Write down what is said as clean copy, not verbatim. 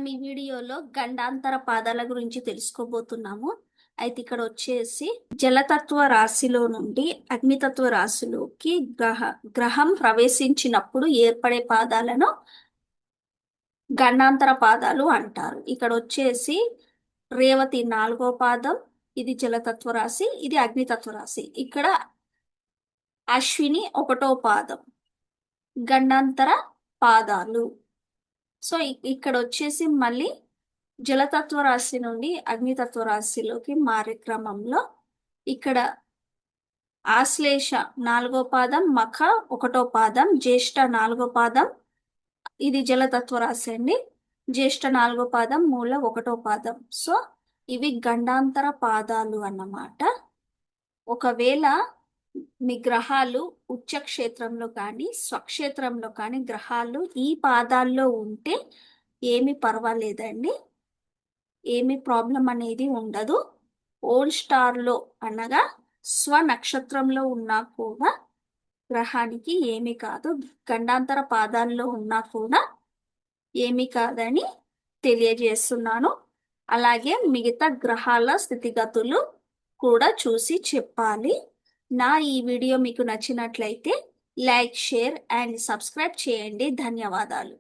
మనం ఈ వీడియోలో గండాంతర పాదాల గురించి తెలుసుకోబోతున్నాము. అయితే ఇక్కడ వచ్చేసి జలతత్వ రాశిలో నుండి అగ్నితత్వ రాశిలోకి గ్రహం ప్రవేశించినప్పుడు ఏర్పడే పాదాలను గండాంతర పాదాలు అంటారు. ఇక్కడ వచ్చేసి రేవతి 4వ పాదం, ఇది జలతత్వ రాశి, ఇది అగ్నితత్వ రాశి. ఇక్కడ అశ్విని 1వ పాదం గండాంతర పాదాలు. సో ఇక్కడ వచ్చేసి మళ్ళీ జలతత్వ రాశి నుండి అగ్నితత్వ రాశిలోకి మారే క్రమంలో ఇక్కడ ఆశ్లేష 4వ పాదం, మఖ 1వ పాదం, జ్యేష్ఠ 4వ పాదం, ఇది జలతత్వ రాశి అండి. జ్యేష్ఠ 4వ పాదం, మూల 1వ పాదం. సో ఇవి గండాంతర పాదాలు అన్నమాట. ఒకవేళ మీ గ్రహాలు ఉచ్చ క్షేత్రంలో కానీ స్వక్షేత్రంలో కానీ గ్రహాలు ఈ పాదాల్లో ఉంటే ఏమి పర్వాలేదండి, ఏమి ప్రాబ్లం అనేది ఉండదు. ఓల్డ్ స్టార్లో అనగా స్వ నక్షత్రంలో ఉన్నా కూడా గ్రహానికి ఏమి కాదు, గండాంతర పాదాల్లో ఉన్నా కూడా ఏమి కాదని తెలియజేస్తున్నాను. అలాగే మిగతా గ్రహాల స్థితిగతులు కూడా చూసి చెప్పాలి. నా ఈ వీడియో మీకు నచ్చినట్లయితే లైక్, షేర్ అండ్ సబ్స్క్రైబ్ చేయండి. ధన్యవాదాలు.